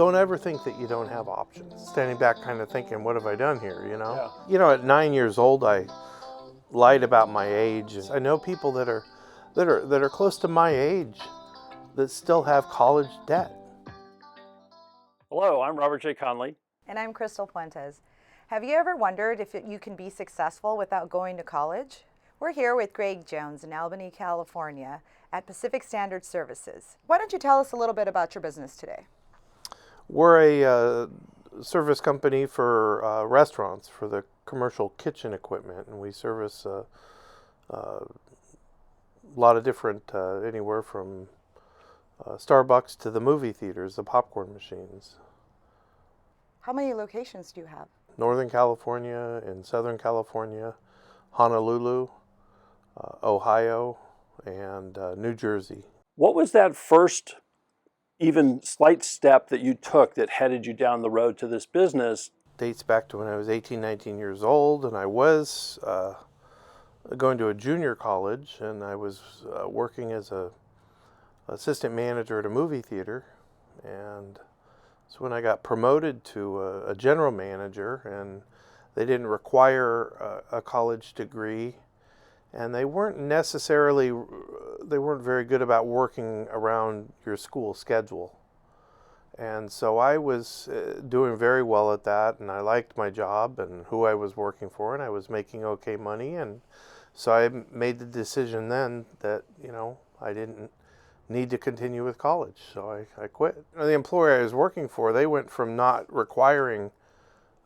Don't ever think that you don't have options. Standing back kind of thinking, what have I done here, you know? Yeah. You know, at 9 years old, I lied about my age. I know people that are close to my age that still have college debt. Hello, I'm Robert J. Conley. And I'm Crystal Fuentes. Have you ever wondered if you can be successful without going to college? We're here with Greg Jones in Albany, California at Pacific Standard Services. Why don't you tell us a little bit about your business today? We're a service company for restaurants, for the commercial kitchen equipment, and we service a lot of different, anywhere from Starbucks to the movie theaters, the popcorn machines. How many locations do you have? Northern California and Southern California, Honolulu, Ohio, and New Jersey. What was that first, even slight step that you took that headed you down the road to this business? Dates back to when I was 18, 19 years old, and I was going to a junior college, and I was working as a assistant manager at a movie theater. And so when I got promoted to a general manager, and they didn't require a college degree, and they weren't very good about working around your school schedule. And so I was doing very well at that, and I liked my job and who I was working for, and I was making okay money. And so I made the decision then that, you know, I didn't need to continue with college, so I quit. The employer I was working for, they went from not requiring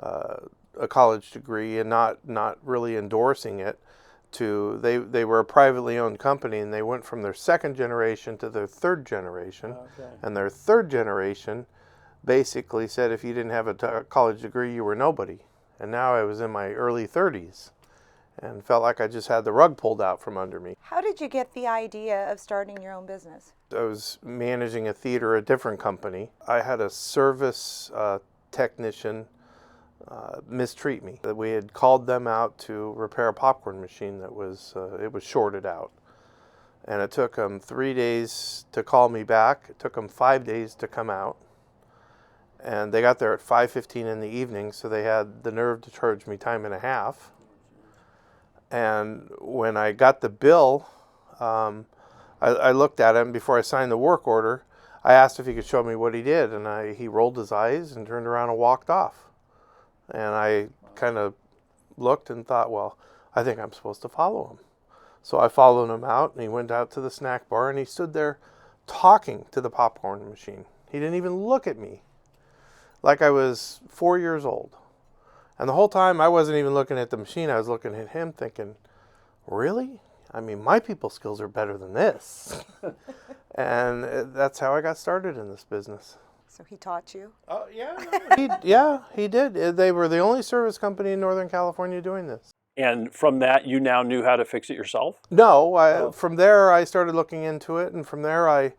a college degree and not really endorsing it to they were a privately owned company, and they went from their second generation to their third generation. Okay. And their third generation basically said if you didn't have a college degree, you were nobody. And now I was in my early 30s and felt like I just had the rug pulled out from under me. How did you get the idea of starting your own business? I was managing a theater at a different company. I had a service technician mistreat me. We had called them out to repair a popcorn machine that was it was shorted out. And it took them 3 days to call me back. It took them 5 days to come out. And they got there at 5:15 in the evening, so they had the nerve to charge me time and a half. And when I got the bill, I looked at him before I signed the work order. I asked if he could show me what he did, and he rolled his eyes and turned around and walked off. And I kind of looked and thought, well, I think I'm supposed to follow him. So I followed him out, and he went out to the snack bar, and he stood there talking to the popcorn machine. He didn't even look at me, like I was 4 years old. And the whole time I wasn't even looking at the machine, I was looking at him thinking, really? I mean, my people skills are better than this. And that's how I got started in this business. So he taught you? Oh, he did. They were the only service company in Northern California doing this. And from that, you now knew how to fix it yourself? No, from there I started looking into it, and from there I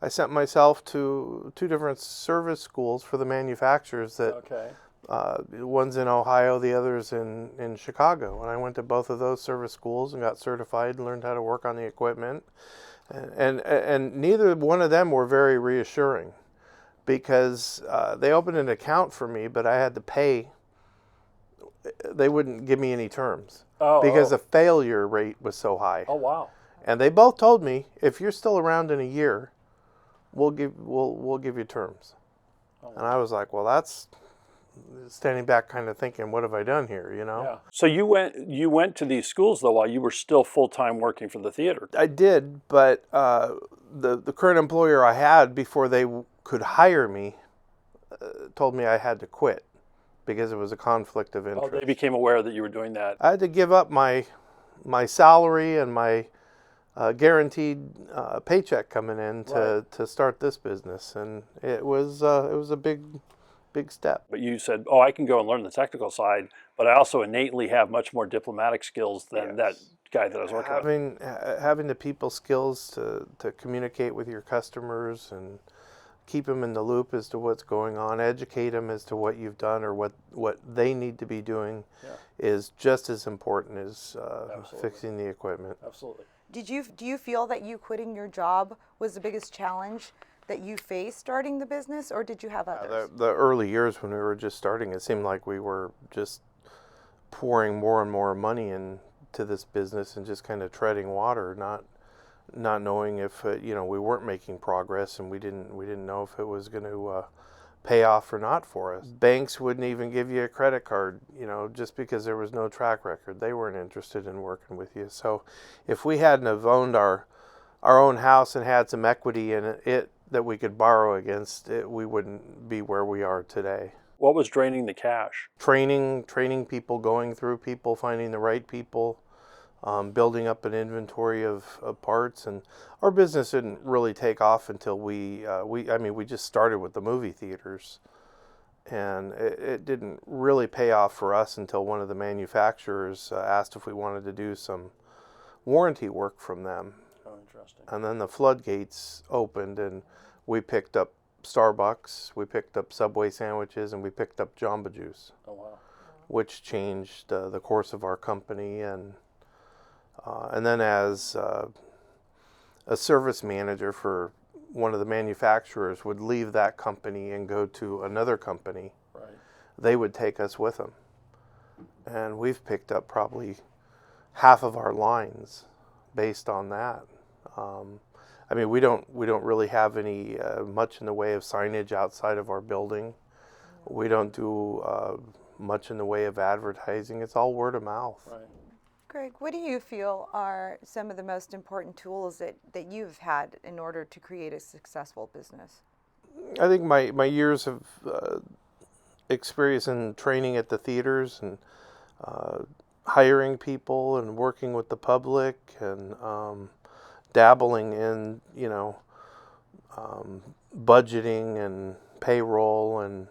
sent myself to 2 different service schools for the manufacturers that Okay. One's in Ohio, the other's in Chicago. And I went to both of those service schools and got certified and learned how to work on the equipment. And neither one of them were very reassuring, because they opened an account for me, but I had to pay. They wouldn't give me any terms because the failure rate was so high. Oh, wow. And they both told me, if you're still around in a year, we'll give you terms. Oh. And I was like, well, that's standing back kind of thinking, what have I done here, you know? Yeah. So you went to these schools, though, while you were still full-time working for the theater. I did, but the current employer I had before they could hire me told me I had to quit because it was a conflict of interest. Oh, they became aware that you were doing that. I had to give up my salary and my guaranteed paycheck coming in to start this business, and it was a big step. But you said, oh, I can go and learn the technical side, but I also innately have much more diplomatic skills than that guy that I was working with. Having the people skills to communicate with your customers and keep them in the loop as to what's going on, educate them as to what you've done or what they need to be doing is just as important as fixing the equipment. Absolutely. Do you feel that you quitting your job was the biggest challenge that you faced starting the business, or did you have others? The early years when we were just starting, it seemed like we were just pouring more and more money into this business and just kind of treading water, not knowing if we weren't making progress, and we didn't know if it was going to pay off or not for us. Banks wouldn't even give you a credit card, just because there was no track record. They weren't interested in working with you. So if we hadn't have owned our own house and had some equity in it that we could borrow against it, we wouldn't be where we are today. What was draining the cash? Training people, going through people, finding the right people, building up an inventory of parts. And our business didn't really take off until we just started with the movie theaters, and it didn't really pay off for us until one of the manufacturers asked if we wanted to do some warranty work from them. Oh, interesting. And then the floodgates opened, and we picked up Starbucks, we picked up Subway sandwiches, and we picked up Jamba Juice. Oh, wow. Which changed the course of our company. And then as a service manager for one of the manufacturers would leave that company and go to another company, right, they would take us with them. And we've picked up probably half of our lines based on that. We don't really have any much in the way of signage outside of our building. We don't do much in the way of advertising. It's all word of mouth. right. Greg, what do you feel are some of the most important tools that you've had in order to create a successful business? I think my years of experience in training at the theaters and hiring people and working with the public and dabbling in, budgeting and payroll, and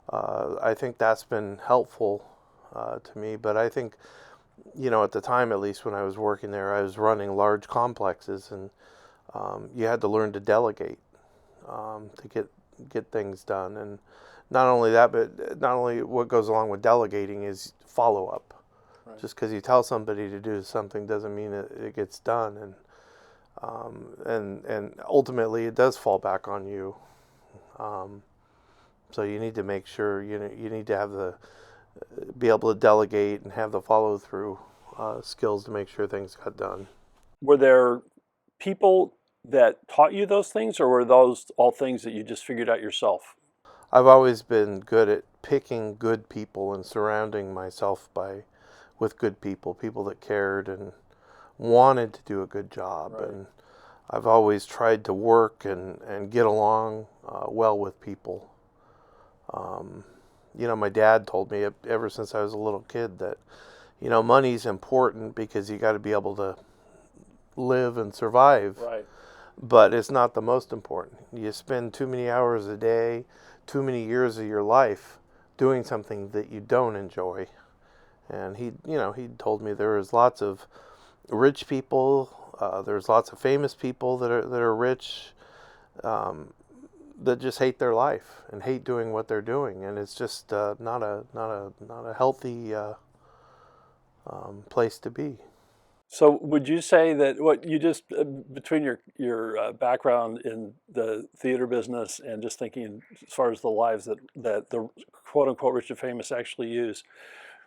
I think that's been helpful to me. But I think, at the time, at least when I was working there, I was running large complexes, and you had to learn to delegate to get things done. And not only that, but not only what goes along with delegating is follow up. Right. Just because you tell somebody to do something doesn't mean it gets done. And ultimately it does fall back on you. So you need to make sure you need to be able to delegate and have the follow through skills to make sure things got done. Were there people that taught you those things, or were those all things that you just figured out yourself? I've always been good at picking good people and surrounding myself with good people that cared and wanted to do a good job. Right. And I've always tried to work and get along well with people. My dad told me ever since I was a little kid that, money's important because you got to be able to live and survive. Right. But it's not the most important. You spend too many hours a day, too many years of your life doing something that you don't enjoy. And he told me there was lots of rich people, there's lots of famous people that are rich, that just hate their life and hate doing what they're doing, and it's just not a healthy place to be. So would you say that what you just between your background in the theater business and just thinking as far as the lives that the quote unquote rich and famous actually use,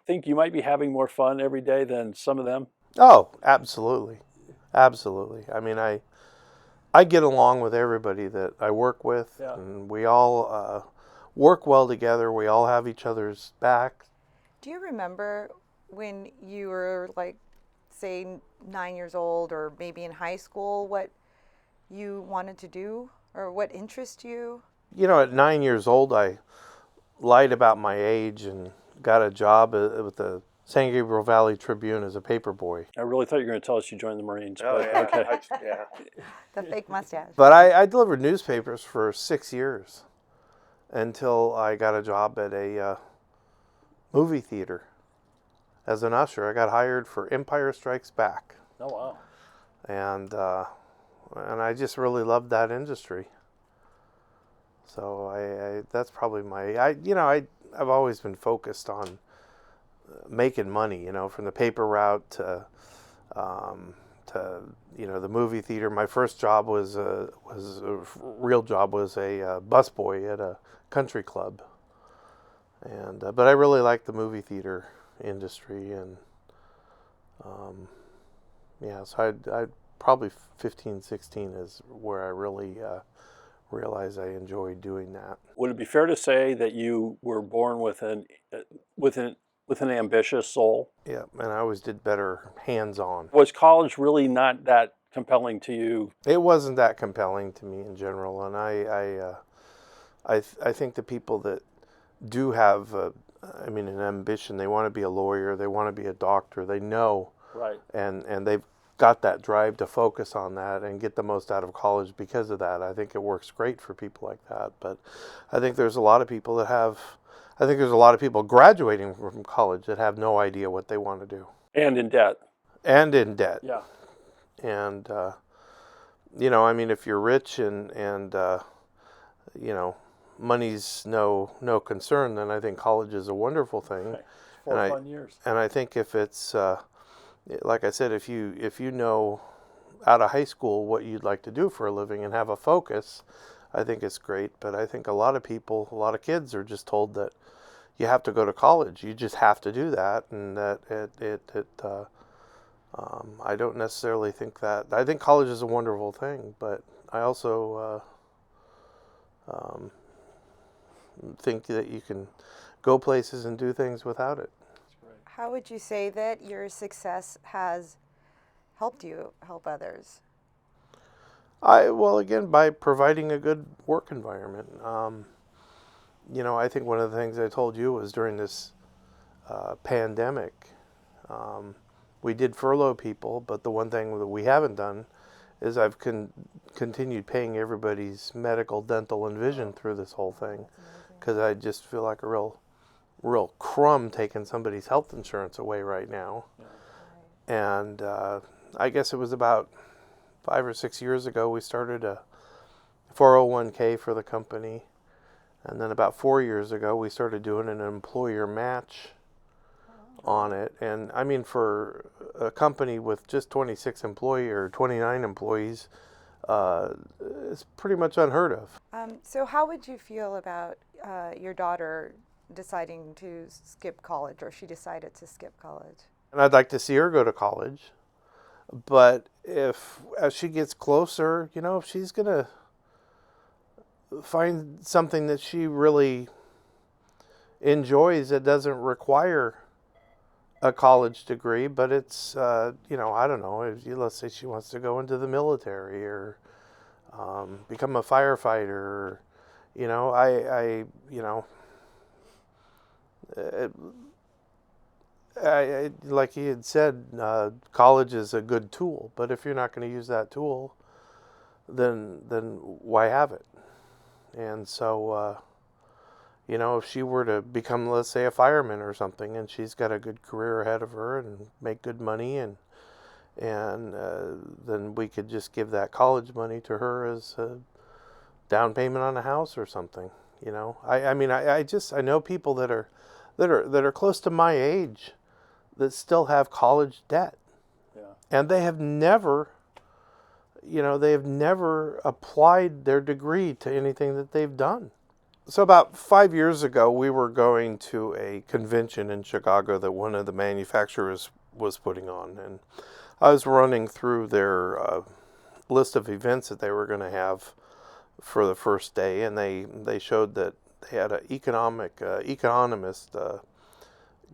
think you might be having more fun every day than some of them? Oh, absolutely. I get along with everybody that I work with, yeah. And we all work well together. We all have each other's back. Do you remember when you were say 9 years old or maybe in high school, what you wanted to do or what interested you? At 9 years old, I lied about my age and got a job with the San Gabriel Valley Tribune as a paper boy. I really thought you were going to tell us you joined the Marines. Oh, yeah. Okay. Yeah. The fake mustache. But I delivered newspapers for 6 years until I got a job at a movie theater as an usher. I got hired for Empire Strikes Back. Oh, wow. And I just really loved that industry. So that's probably I've always been focused on making money, from the paper route to the movie theater. My first job was a real job was a busboy at a country club, and but I really liked the movie theater industry, and yeah, so I'd probably 15, 16 is where I really realized I enjoyed doing that. Would it be fair to say that you were born with an ambitious soul? Yeah, and I always did better hands-on. Was college really not that compelling to you? It wasn't that compelling to me in general, and I think the people that do have, an ambition, they want to be a lawyer, they want to be a doctor, they know, Right. and they've got that drive to focus on that and get the most out of college because of that. I think it works great for people like that, but I think there's a lot of people that have, I think there's a lot of people graduating from college that have no idea what they want to do. And in debt. And in debt. Yeah. And, if you're rich and money's no concern, then I think college is a wonderful thing. Right. 4 fun years. And I think if it's, like I said, if you know out of high school what you'd like to do for a living and have a focus, I think it's great. But I think a lot of people, a lot of kids are just told that you have to go to college. You just have to do that, and that I don't necessarily think that. I think college is a wonderful thing, but I also think that you can go places and do things without it. How would you say that your success has helped you help others? Again, by providing a good work environment. I think one of the things I told you was during this pandemic, we did furlough people, but the one thing that we haven't done is I've continued paying everybody's medical, dental, and vision through this whole thing, because I just feel like a real crumb taking somebody's health insurance away right now. Yeah. And I guess it was about 5 or 6 years ago we started a 401k for the company, and then about 4 years ago we started doing an employer match on it. And I mean, for a company with just 26 employees or 29 employees, it's pretty much unheard of. So how would you feel about your daughter deciding to skip college, or she decided to skip college? And I'd like to see her go to college, but if as she gets closer, if she's going to find something that she really enjoys that doesn't require a college degree, but it's, I don't know, let's say she wants to go into the military or become a firefighter, or, like he had said, college is a good tool, but if you're not going to use that tool, then why have it? And so, if she were to become, let's say, a fireman or something, and she's got a good career ahead of her and make good money, and then we could just give that college money to her as a down payment on a house or something. I know people that are close to my age that still have college debt. Yeah. And they have never applied their degree to anything that they've done. So about 5 years ago, we were going to a convention in Chicago that one of the manufacturers was putting on, and I was running through their list of events that they were going to have for the first day, and they showed that they had an economist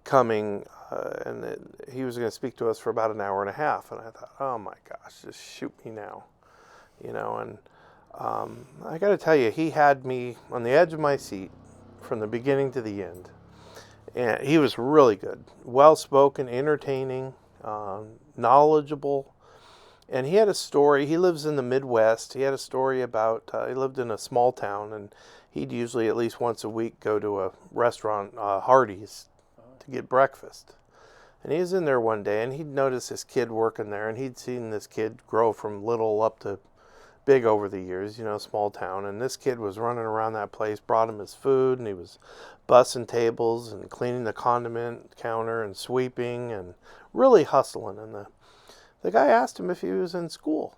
coming, and he was going to speak to us for about an hour and a half. And I thought, oh my gosh, just shoot me now, And I got to tell you, he had me on the edge of my seat from the beginning to the end, and he was really good, well-spoken, entertaining, knowledgeable. And he had a story. He lives in the Midwest. He had a story about, he lived in a small town, and he'd usually at least once a week go to a restaurant, Hardee's, to get breakfast. And he was in there one day, and he'd noticed this kid working there, and he'd seen this kid grow from little up to big over the years, small town. And this kid was running around that place, brought him his food, and he was bussing tables and cleaning the condiment counter and sweeping and really hustling. And The guy asked him if he was in school.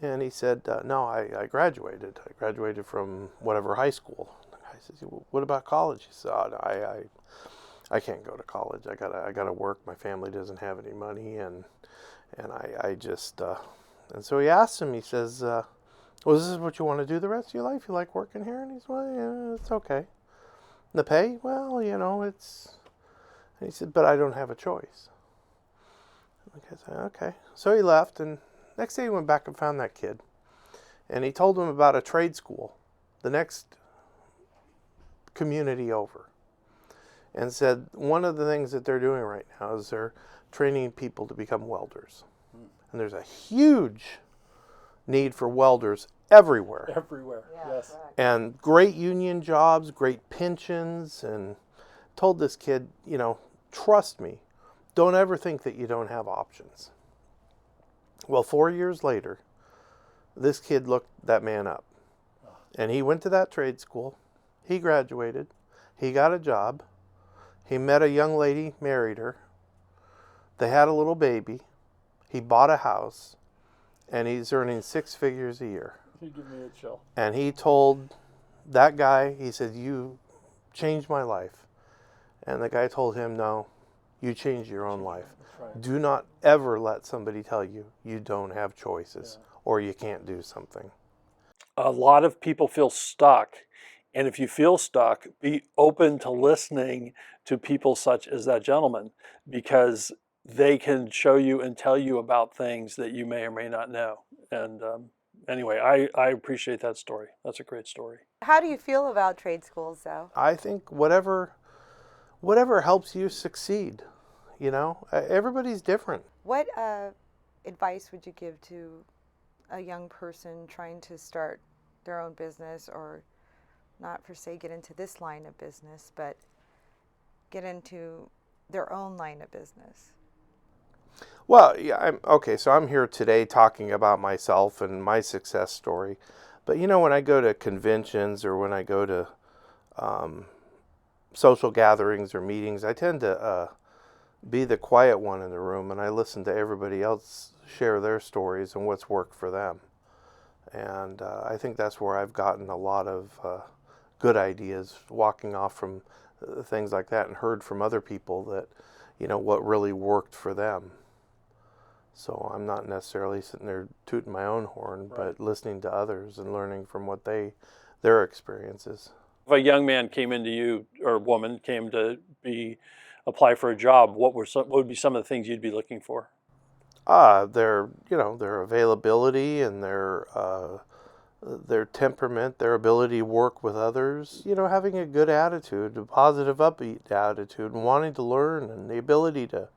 And he said, no, I graduated. I graduated from whatever high school. The guy says, "Well, what about college?" He said, oh, no, I can't go to college. I gotta work. My family doesn't have any money, and I just and so he asked him. He says, "Well, this is what you want to do the rest of your life? You like working here?" And he's, "Well, yeah, it's okay." And the pay? Well, it's. And he said, "But I don't have a choice." And the guy said, "Okay." So he left, and next day he went back and found that kid, and he told him about a trade school, the next community over, and said one of the things that they're doing right now is they're training people to become welders. And there's a huge need for welders everywhere. Everywhere, yes. Correct. And great union jobs, great pensions, and told this kid, trust me, don't ever think that you don't have options. Well, 4 years later, this kid looked that man up. And he went to that trade school. He graduated. He got a job. He met a young lady, married her. They had a little baby. He bought a house. And he's earning 6 figures a year. You give me a chill. And he told that guy, he said, "You changed my life." And the guy told him, "No, you changed your own life. That's right. Do not ever let somebody tell you you don't have choices or you can't do something." A lot of people feel stuck. And if you feel stuck, be open to listening to people such as that gentleman, because they can show you and tell you about things that you may or may not know. And anyway, I appreciate that story. That's a great story. How do you feel about trade schools, though? I think whatever helps you succeed, everybody's different. What advice would you give to a young person trying to start their own business, or not per se get into this line of business, but get into their own line of business? Well, yeah, so I'm here today talking about myself and my success story. But when I go to conventions or when I go to social gatherings or meetings, I tend to be the quiet one in the room, and I listen to everybody else share their stories and what's worked for them. And I think that's where I've gotten a lot of good ideas, walking off from things like that, and heard from other people that, what really worked for them. So I'm not necessarily sitting there tooting my own horn, but listening to others and learning from what their experiences. If a young man came into you, or a woman came to apply for a job, what would be some of the things you'd be looking for? Their availability and their temperament, their ability to work with others, having a good attitude, a positive, upbeat attitude, and wanting to learn, and the ability to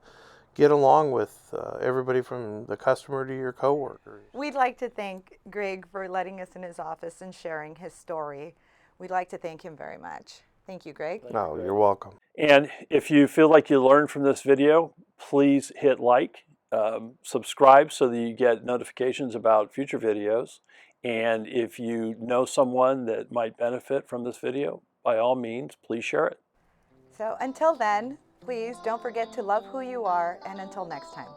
get along with everybody from the customer to your coworkers. We'd like to thank Greg for letting us in his office and sharing his story. We'd like to thank him very much. Thank you, Greg. No, you're welcome. And if you feel like you learned from this video, please hit like, subscribe so that you get notifications about future videos. And if you know someone that might benefit from this video, by all means, please share it. So until then, please don't forget to love who you are, and until next time.